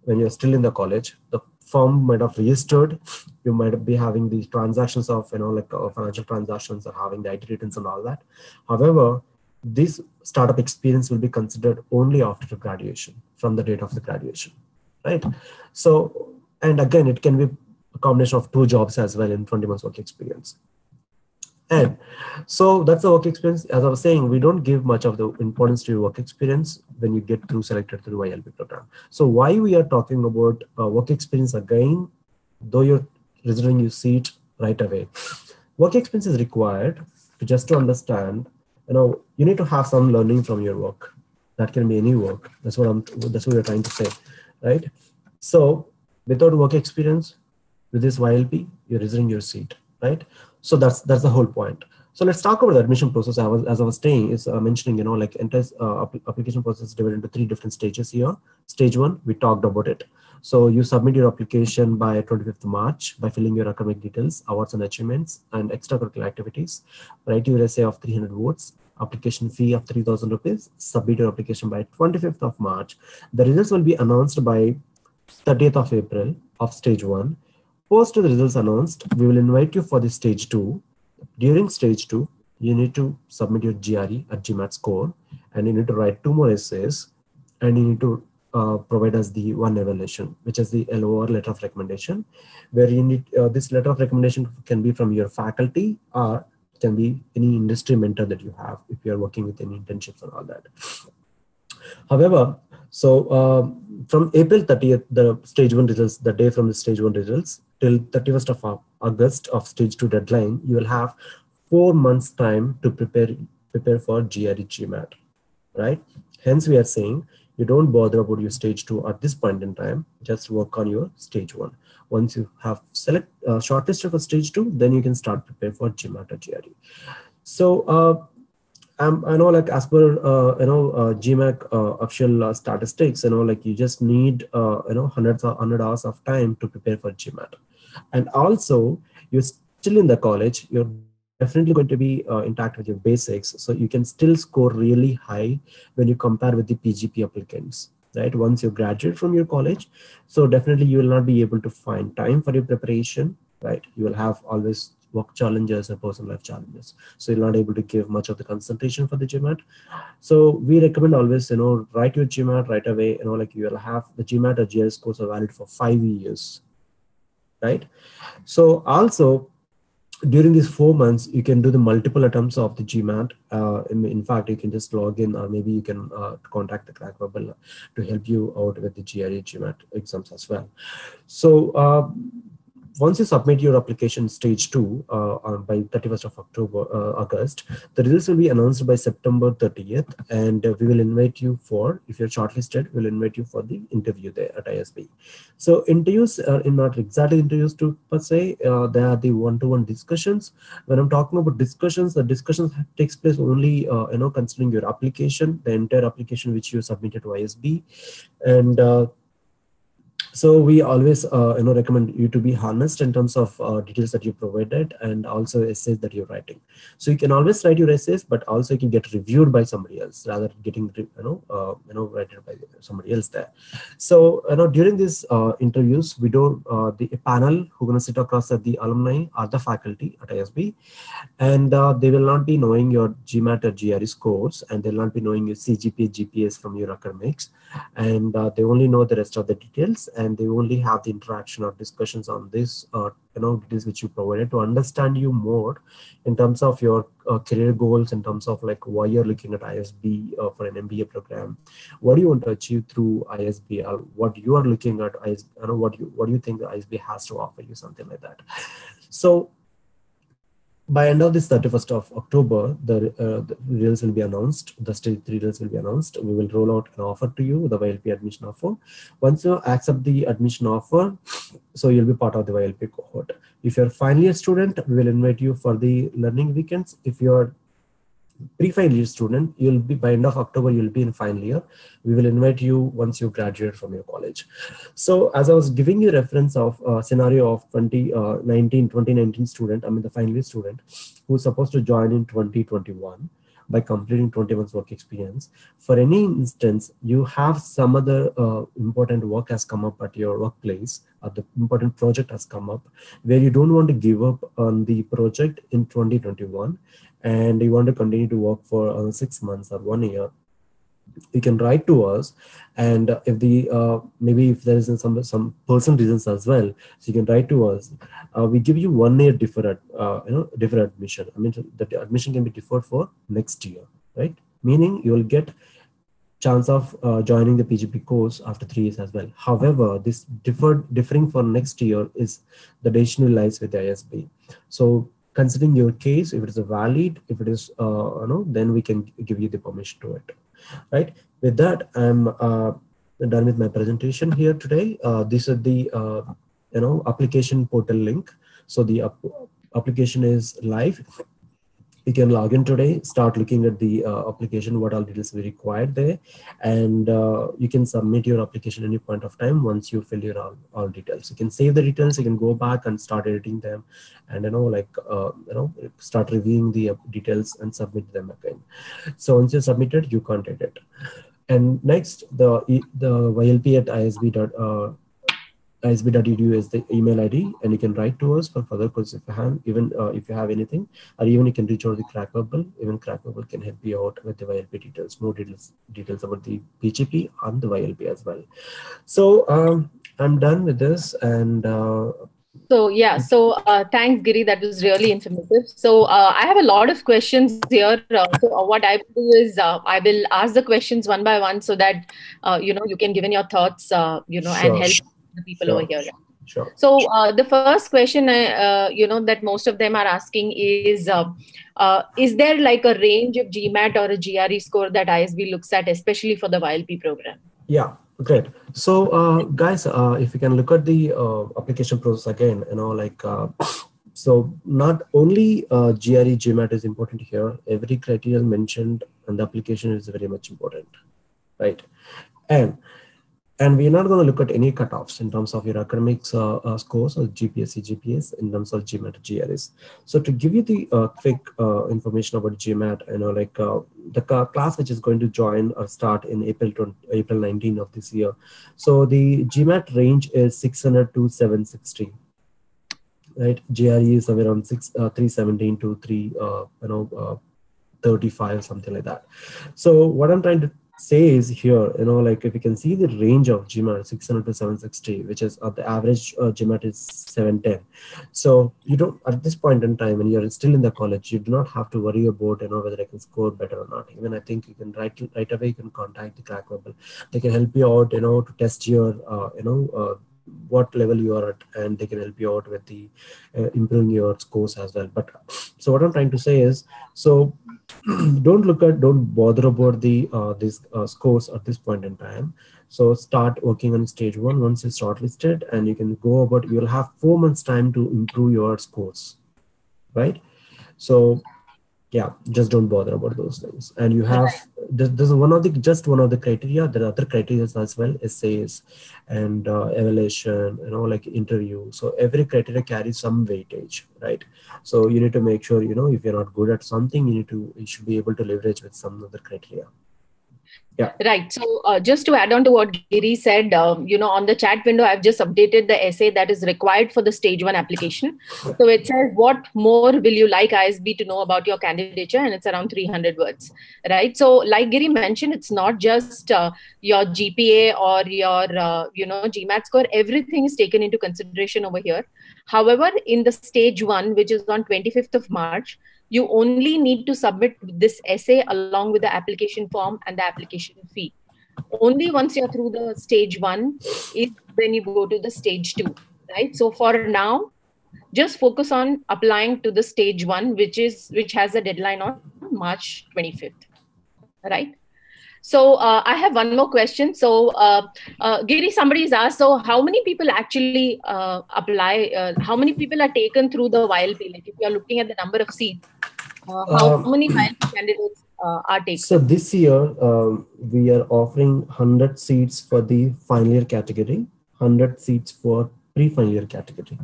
when you're still in the college. The firm might have registered. You might be having these transactions of, financial transactions, or having the IT returns and all that. However, this startup experience will be considered only after graduation, from the date of the graduation, right? So, and again, it can be a combination of 2 jobs as well in 20 months work experience. And so that's the work experience. As I was saying, we don't give much of the importance to your work experience when you get selected through YLP program. So why we are talking about work experience again, though you're reserving your seat right away. Work experience is required to understand, you need to have some learning from your work. That can be any work. That's what we're trying to say, right? So without work experience, with this YLP, you're reserving your seat, right? So that's the whole point. So let's talk about the admission process. As I was saying, is mentioning, application process is divided into 3 different stages here. Stage 1, we talked about it. So you submit your application by 25th March by filling your academic details, awards and achievements, and extracurricular activities. Write your essay of 300 words, application fee of 3,000 rupees. Submit your application by 25th of March. The results will be announced by 30th of April of stage 1. Post the results announced, we will invite you for the stage 2. During stage 2, you need to submit your GRE at GMAT score, and you need to write 2 more essays, and you need to provide us the 1 evaluation, which is the LOR, letter of recommendation, where you need this letter of recommendation can be from your faculty, or can be any industry mentor that you have if you are working with any internships and all that. However, so from April 30th, the stage 1 results, the day from the stage 1 results, till 31st of August of stage 2 deadline, you will have 4 months time to prepare for GRE GMAT, right? Hence, we are saying you don't bother about your stage 2 at this point in time. Just work on your stage 1. Once you have shortlisted for stage 2, then you can start prepare for GMAT or GRE. So I know, like, as per GMAT official statistics, you just need 100 hours of time to prepare for GMAT. And also, you're still in the college, you're definitely going to be intact with your basics, so you can still score really high when you compare with the PGP applicants, right? Once you graduate from your college, so definitely you will not be able to find time for your preparation, right? You will have always work challenges and personal life challenges, so you're not able to give much of the concentration for the GMAT. So we recommend always, write your GMAT right away. You will have the GMAT or GRE scores are valid for 5 years, right? So also, during these 4 months, you can do the multiple attempts of the GMAT. In fact, you can just log in, or maybe you can contact the CrackVerbal to help you out with the GRE GMAT exams as well. So once you submit your application stage 2 by 31st of August, the results will be announced by September 30th, and we will invite you for, if you're shortlisted, we'll invite you for the interview there at ISB. So interviews are not exactly interviews per se, they are the one-to-one discussions. When I'm talking about discussions, the discussions takes place only, considering your application, the entire application which you submitted to ISB, and So we always recommend you to be honest in terms of details that you provided, and also essays that you're writing. So you can always write your essays, but also you can get reviewed by somebody else rather than getting written by somebody else there. So during these interviews, we do the panel who going to sit across at the alumni or the faculty at ISB, and they will not be knowing your GMAT or GRE scores, and they'll not be knowing your CGPA, GPS from your academics, and they only know the rest of the details, and they only have the interaction or discussions on this details which you provided to understand you more in terms of your career goals, in terms of like why you're looking at ISB for an MBA program, what do you want to achieve through ISB, or what you are looking at ISB, what do you think the ISB has to offer you, something like that. So by end of this 31st of October, the results will be announced. The stage 3 results will be announced. We will roll out an offer to you, the YLP admission offer. Once you accept the admission offer, so you'll be part of the YLP cohort. If you're a final year student, we will invite you for the learning weekends. If you're pre-final year student, you'll be by end of October, you'll be in final year. We will invite you once you graduate from your college. So as I was giving you reference of scenario of 2019 student, I mean the final year student who's supposed to join in 2021 by completing 20 months work experience. For any instance, you have some other important work has come up at your workplace, or the important project has come up where you don't want to give up on the project in 2021, and you want to continue to work for 6 months or 1 year, you can write to us. And if the maybe if there is some personal reasons as well, so you can write to us. We give you 1 year deferred deferred admission. I mean the admission can be deferred for next year, right? Meaning you will get chance of joining the PGP course after 3 years as well. However, this differing for next year is the decision lies with the ISB. So considering your case, if it is a valid, if it is then we can give you the permission to it, right? With that, I'm done with my presentation here today. This is the application portal link. So the application is live. You can log in today, start looking at the application, what all details we required there, and you can submit your application any point of time once you fill your all details. You can save the details, you can go back and start editing them, and start reviewing the details and submit them again. So once you submitted, you can't edit. And next, the YLP at ISB.edu is the email ID, and you can write to us for further questions if you have, even if you have anything, or even you can reach out to the CrackVerbal. Even CrackVerbal can help you out with the YLP details, more details about the PGP and the YLP as well. So I'm done with this, and thanks, Giri. That was really informative. So I have a lot of questions here. So what I will do is I will ask the questions one by one so that you can give in your thoughts, sure, and help the people over here. Sure. So the first question, that most of them are asking is there like a range of GMAT or a GRE score that ISB looks at, especially for the YLP program? Yeah, great. So guys, if you can look at the application process again, so not only GRE, GMAT is important here. Every criteria mentioned in the application is very much important, right? And we're not going to look at any cutoffs in terms of your academics scores or GPSC, GPS in terms of GMAT, GREs. So to give you the quick information about GMAT, the class which is going to join or start in April 19 of this year. So the GMAT range is 600 to 760. Right, GRE is somewhere around 317 to 35, something like that. So what I'm trying to say is here, if you can see the range of GMAT 600 to 760, which is the average GMAT is 710. So you don't, at this point in time when you're still in the college, you do not have to worry about whether I can score better or not. Even I think you can right away you can contact the CrackVerbal. They can help you out to test your what level you are at, and they can help you out with the improving your scores as well. But so what I'm trying to say is, so don't bother about the these scores at this point in time. So start working on stage 1 once it's shortlisted, and you can go about, you'll have 4 months time to improve your scores, right? So Yeah, just don't bother about those things. And you have there's one of the criteria. There are other criteria as well, essays and evaluation, like interview. So every criteria carries some weightage, right? So you need to make sure, if you're not good at something, you should be able to leverage with some other criteria. Yeah. Right. So just to add on to what Giri said, on the chat window, I've just updated the essay that is required for the stage 1 application. So it says, what more will you like ISB to know about your candidature? And it's around 300 words, right? So like Giri mentioned, it's not just your GPA or your, GMAT score. Everything is taken into consideration over here. However, in the stage 1, which is on 25th of March, you only need to submit this essay along with the application form and the application fee. Only once you're through the stage 1 is when you go to the stage 2, right? So for now, just focus on applying to the stage 1, which has a deadline on March 25th, right? So I have one more question. So Giri, somebody's asked, so how many people actually apply? How many people are taken through the YLP? Like if you're looking at the number of seats, how many YLP candidates are taken? So this year, we are offering 100 seats for the final year category, 100 seats for pre-final year category.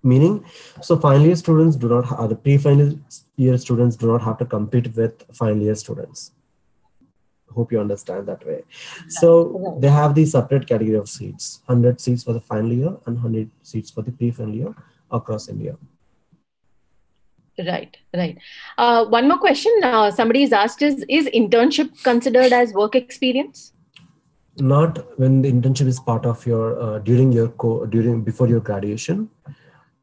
Meaning, so final year students do not, the pre-final year students do not have to compete with final year students. Hope you understand that way. So they have the separate category of seats, 100 seats for the final year and 100 seats for the pre-final year across India. Right. One more question. Somebody's asked is internship considered as work experience? Not when the internship is part of your, before your graduation.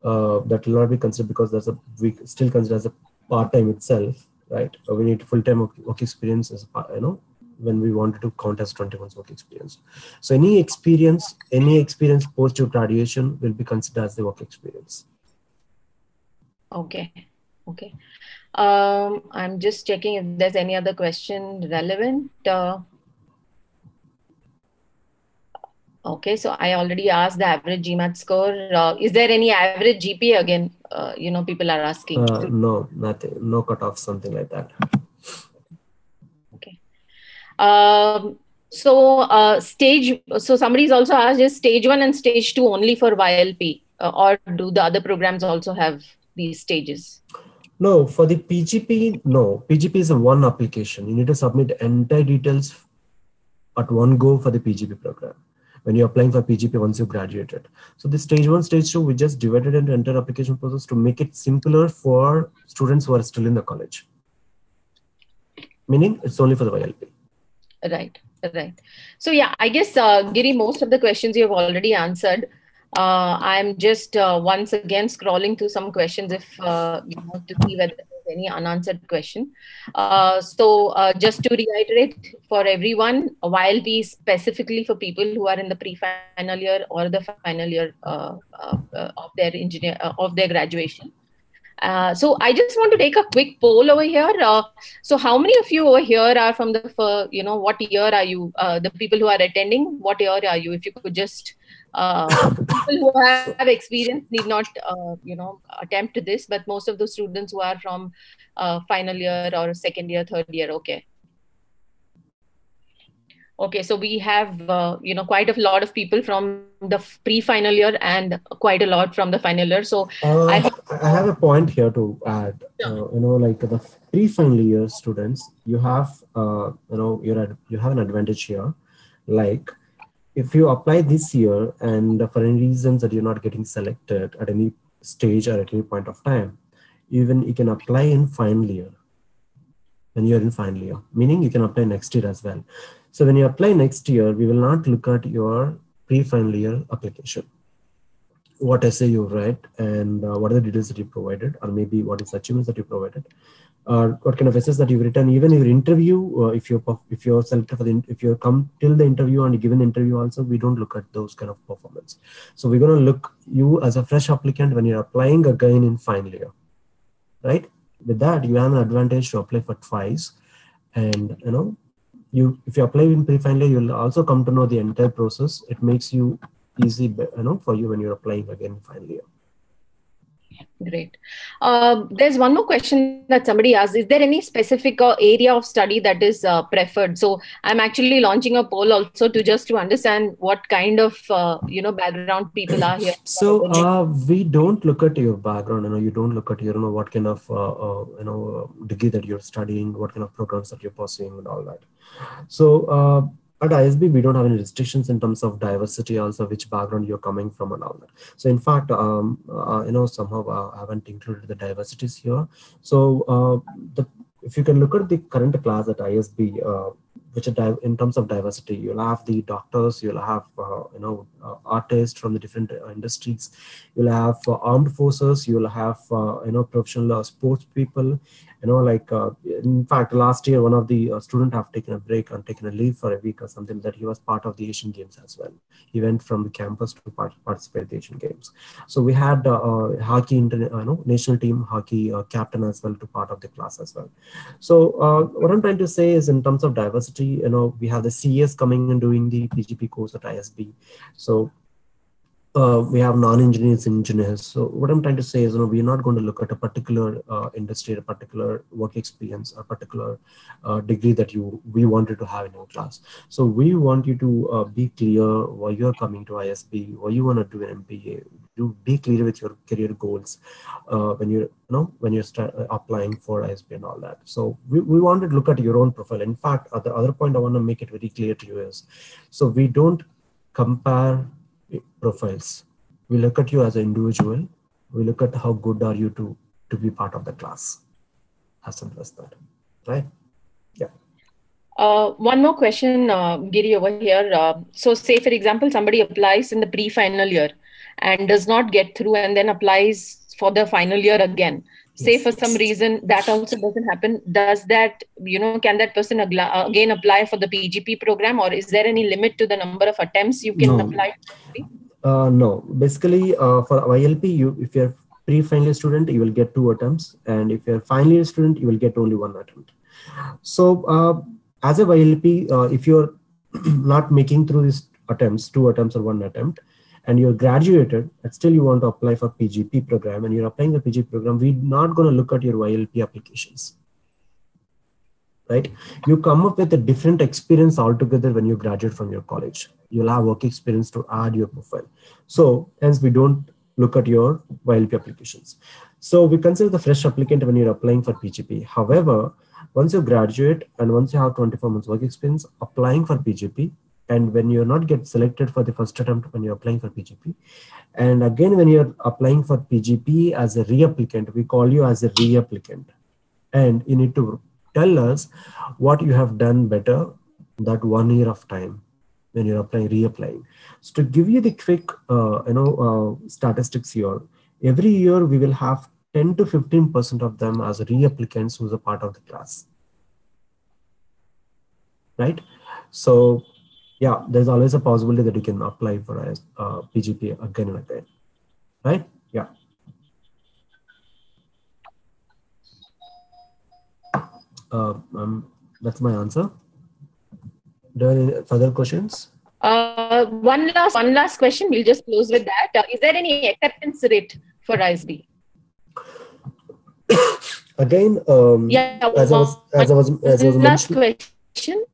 That will not be considered because we still consider as a part-time itself, right? We need full-time work experience as when we wanted to count as 20 months work experience. So any experience post your graduation will be considered as the work experience. Okay. I'm just checking if there's any other question relevant. Okay, so I already asked the average GMAT score. Is there any average GPA again? People are asking. No, nothing. No cutoff, something like that. Okay. So somebody's also asked, is stage 1 and stage 2 only for YLP, or do the other programs also have these stages? No, for the PGP, no. PGP is a one application. You need to submit entire details at one go for the PGP program when you're applying for PGP once you graduated. So the stage 1, stage 2, we just divided into entire application process to make it simpler for students who are still in the college. Meaning it's only for the YLP. Right. So yeah, I guess Giri, most of the questions you have already answered. I'm just once again scrolling through some questions if to see whether there's any unanswered question. So just to reiterate for everyone, YLP is specifically for people who are in the pre-final year or the final year of their graduation. So I just want to take a quick poll over here. So how many of you over here are from the, what year are you? The people who are attending, what year are you? If you could just, people who have experience need not, attempt this, but most of the students who are from final year or second year, third year, okay. Okay, so we have, quite a lot of people from the pre-final year and quite a lot from the final year. So I have a point here to add. Like the pre-final year students, you have, you have an advantage here. Like if you apply this year and for any reasons that you're not getting selected at any stage or at any point of time, even you can apply in final year. When you're in final year, meaning you can apply next year as well. So when you apply next year, we will not look at your pre-final year application. What essay you read and what are the details that you provided, or maybe what is the achievements that you provided, or what kind of essays that you've written. Even your interview, if you're selected for if you come till the interview and given the interview also, we don't look at those kind of performance. So we're going to look you as a fresh applicant when you're applying again in final year, right? With that, you have an advantage to apply for twice, and if you apply in pre-final, you'll also come to know the entire process. It makes you easy, for you when you're applying again in final year. Great. There's one more question that somebody asked. Is there any specific area of study that is preferred? So I'm actually launching a poll also to understand what kind of background people are here. So we don't look at your background. You don't look at your what kind of degree that you're studying, what kind of programs that you're pursuing, and all that. So at ISB, we don't have any restrictions in terms of diversity, also which background you're coming from and all that. So in fact, somehow I haven't included the diversities here. So if you can look at the current class at ISB, which are in terms of diversity, you'll have the doctors, you'll have artists from the different industries, you'll have armed forces, you'll have professional sports people. In fact, last year one of the student have taken a break and taken a leave for a week or something, that he was part of the Asian Games as well. He went from the campus to participate in the Asian Games. So we had hockey national team hockey captain as well to part of the class as well. So what I'm trying to say is, in terms of diversity, we have the CS coming and doing the PGP course at ISB. So we have non-engineers and engineers. So what I'm trying to say is, we're not going to look at a particular industry, a particular work experience, a particular degree that we wanted to have in our class. So we want you to be clear why you're coming to ISB, why you want to do an MBA. You be clear with your career goals when you're applying for ISB and all that. So we want to look at your own profile. In fact, the other point I want to make it very clear to you is, so we don't compare profiles. We look at you as an individual. We look at how good are you to be part of the class. As simple as that, right? Yeah. One more question, Giri, over here. So say, for example, somebody applies in the pre-final year and does not get through, and then applies for the final year again. Say for some reason that also doesn't happen. Does that, can that person again apply for the PGP program, or is there any limit to the number of attempts you can apply? No, basically for YLP, if you're pre-final year student, you will get 2 attempts, and if you're final year student, you will get only 1 attempt. So as a YLP, if you're not making through these attempts, 2 attempts or 1 attempt, and you're graduated, and still you want to apply for PGP program, and you're applying the PGP program, we're not going to look at your YLP applications. Right? You come up with a different experience altogether when you graduate from your college. You'll have work experience to add your profile. So hence we don't look at your YLP applications. So we consider the fresh applicant when you're applying for PGP. However, once you graduate and once you have 24 months work experience applying for PGP, and when you're not get selected for the first attempt when you're applying for PGP, and again when you're applying for PGP as a reapplicant, we call you as a reapplicant, and you need to tell us what you have done better that 1 year of time when you're reapplying. So to give you the quick statistics here, every year we will have 10 to 15% of them as reapplicants who's a part of the class, right? So yeah, there's always a possibility that you can apply for a PGP again and again, right? Yeah. That's my answer. Do you have any further questions? One last question. We'll just close with that. Is there any acceptance rate for ISB? Again, as I was last question.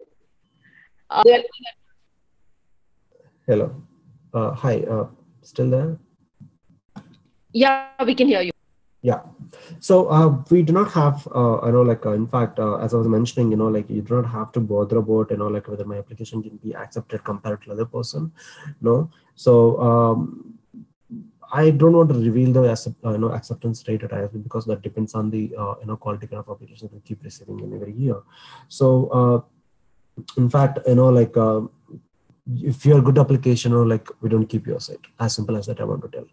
Hello. Hi. Still there? Yeah, we can hear you. Yeah. So we do not have, in fact, as I was mentioning, you do not have to bother about, whether my application can be accepted compared to other person. No. So I don't want to reveal the acceptance rate at ISB, because that depends on the quality kind of applications we keep receiving in every year. So in fact, if you're a good application, we don't keep your site. As simple as that, I want to tell.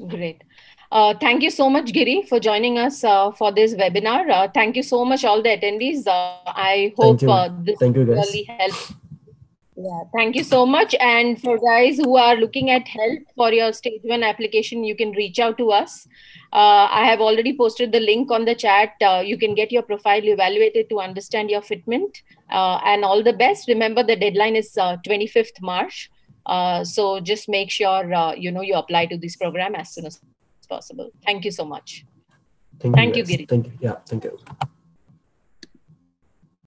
Great. Thank you so much, Giri, for joining us for this webinar. Thank you so much, all the attendees. I hope this really helped. Yeah, thank you so much. And for guys who are looking at help for your stage 1 application, you can reach out to us. I have already posted the link on the chat. You can get your profile evaluated to understand your fitment. And all the best. Remember, the deadline is 25th March. So just make sure, you apply to this program as soon as possible. Thank you so much. Thank you, Giri. Thank you. Yeah, thank you.